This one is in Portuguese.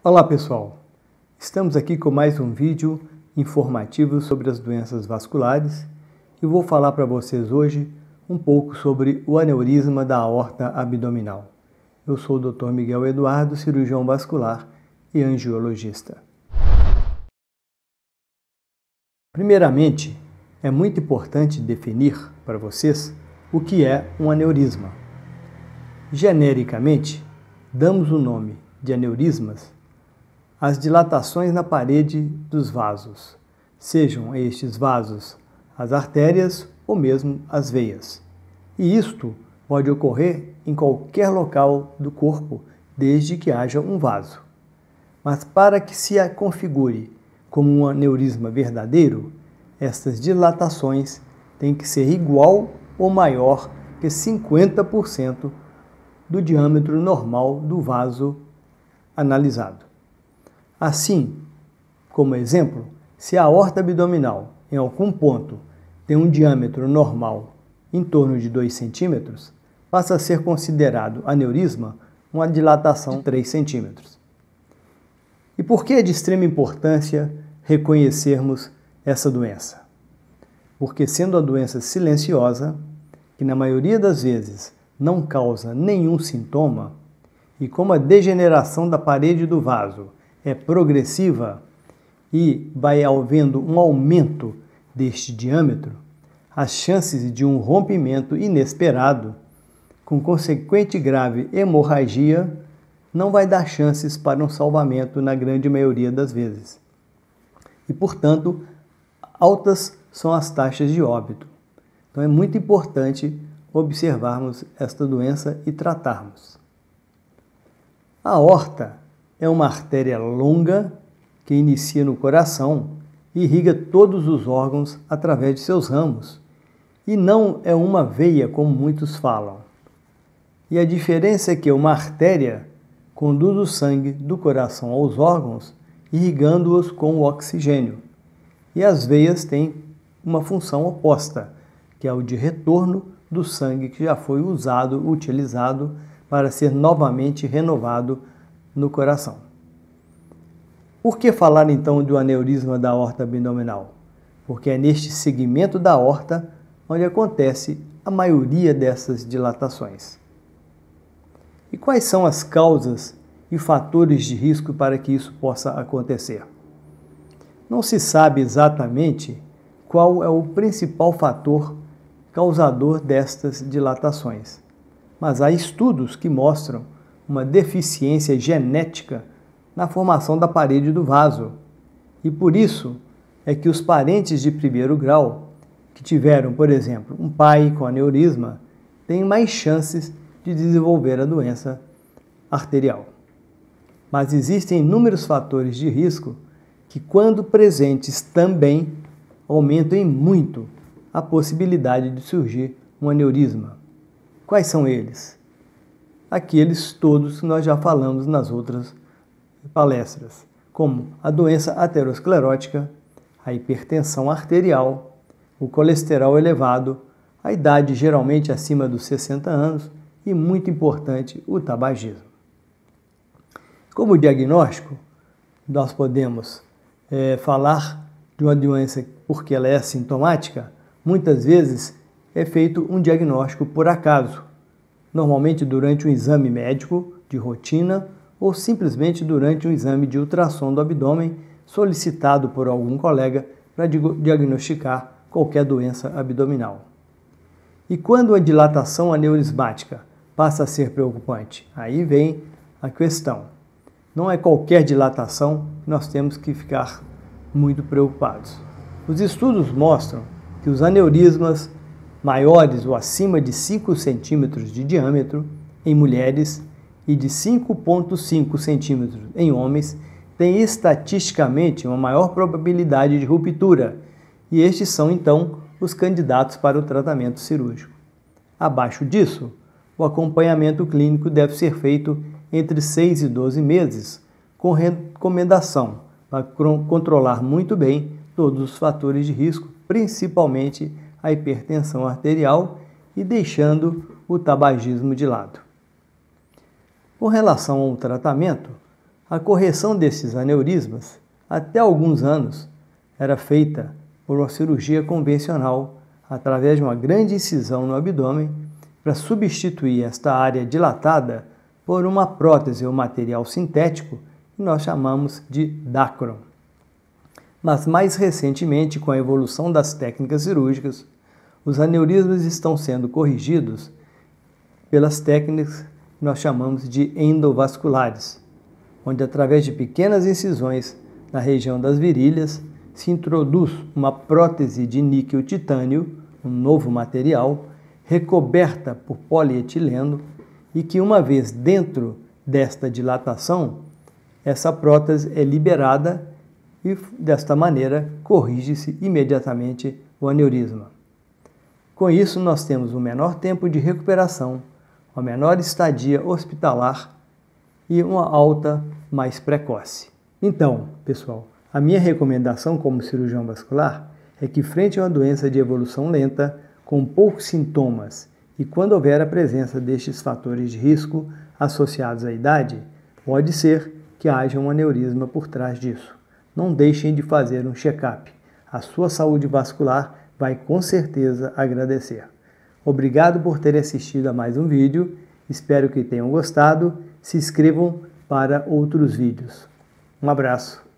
Olá pessoal, estamos aqui com mais um vídeo informativo sobre as doenças vasculares e vou falar para vocês hoje um pouco sobre o aneurisma da aorta abdominal. Eu sou o Dr. Miguel Eduardo, cirurgião vascular e angiologista. Primeiramente, é muito importante definir para vocês o que é um aneurisma. Genericamente, damos o nome de aneurismas às dilatações na parede dos vasos, sejam estes vasos as artérias ou mesmo as veias. E isto pode ocorrer em qualquer local do corpo, desde que haja um vaso. Mas para que se configure como um aneurisma verdadeiro, estas dilatações têm que ser igual ou maior que 50% do diâmetro normal do vaso analisado. Assim, como exemplo, se a aorta abdominal em algum ponto tem um diâmetro normal em torno de 2 centímetros, passa a ser considerado aneurisma uma dilatação de 3 centímetros. E por que é de extrema importância reconhecermos essa doença? Porque sendo a doença silenciosa, que na maioria das vezes não causa nenhum sintoma, e como a degeneração da parede do vaso é progressiva e vai havendo um aumento deste diâmetro, as chances de um rompimento inesperado, com consequente grave hemorragia, não vai dar chances para um salvamento na grande maioria das vezes. E, portanto, altas são as taxas de óbito. Então é muito importante observarmos esta doença e tratarmos. A aorta é uma artéria longa que inicia no coração e irriga todos os órgãos através de seus ramos, e não é uma veia como muitos falam. E a diferença é que uma artéria conduz o sangue do coração aos órgãos, irrigando-os com o oxigênio, e as veias têm uma função oposta, que é o de retorno do sangue que já foi utilizado para ser novamente renovado no coração. Por que falar então do aneurisma da aorta abdominal? Porque é neste segmento da aorta onde acontece a maioria dessas dilatações. E quais são as causas e fatores de risco para que isso possa acontecer? Não se sabe exatamente qual é o principal fator causador destas dilatações, mas há estudos que mostram uma deficiência genética na formação da parede do vaso, e por isso é que os parentes de primeiro grau que tiveram, por exemplo, um pai com aneurisma, têm mais chances de desenvolver a doença arterial. Mas existem inúmeros fatores de risco que, quando presentes também, aumentam em muito a possibilidade de surgir um aneurisma. Quais são eles? Aqueles todos que nós já falamos nas outras palestras, como a doença aterosclerótica, a hipertensão arterial, o colesterol elevado, a idade geralmente acima dos 60 anos e, muito importante, o tabagismo. Como diagnóstico, nós podemos falar de uma doença porque ela é assintomática. Muitas vezes é feito um diagnóstico por acaso, normalmente durante um exame médico de rotina ou simplesmente durante um exame de ultrassom do abdômen solicitado por algum colega para diagnosticar qualquer doença abdominal. E quando a dilatação aneurismática passa a ser preocupante? Aí vem a questão. Não é qualquer dilatação que nós temos que ficar muito preocupados. Os estudos mostram que os aneurismas maiores ou acima de 5 centímetros de diâmetro em mulheres e de 5,5 centímetros em homens têm estatisticamente uma maior probabilidade de ruptura, e estes são então os candidatos para o tratamento cirúrgico. Abaixo disso, o acompanhamento clínico deve ser feito entre 6 e 12 meses, com recomendação para controlar muito bem todos os fatores de risco, principalmente a hipertensão arterial, e deixando o tabagismo de lado. Com relação ao tratamento, A correção desses aneurismas, até alguns anos, era feita por uma cirurgia convencional, através de uma grande incisão no abdômen, para substituir esta área dilatada por uma prótese ou material sintético que nós chamamos de Dacron. Mas mais recentemente, com a evolução das técnicas cirúrgicas, os aneurismas estão sendo corrigidos pelas técnicas que nós chamamos de endovasculares, onde através de pequenas incisões na região das virilhas se introduz uma prótese de níquel-titânio, um novo material, recoberta por polietileno e que, uma vez dentro desta dilatação, essa prótese é liberada e, desta maneira, corrige-se imediatamente o aneurisma. Com isso, nós temos um menor tempo de recuperação, uma menor estadia hospitalar e uma alta mais precoce. Então, pessoal, a minha recomendação como cirurgião vascular é que, frente a uma doença de evolução lenta, com poucos sintomas e quando houver a presença destes fatores de risco associados à idade, pode ser que haja um aneurisma por trás disso. Não deixem de fazer um check-up. A sua saúde vascular vai com certeza agradecer. Obrigado por terem assistido a mais um vídeo. Espero que tenham gostado. Se inscrevam para outros vídeos. Um abraço.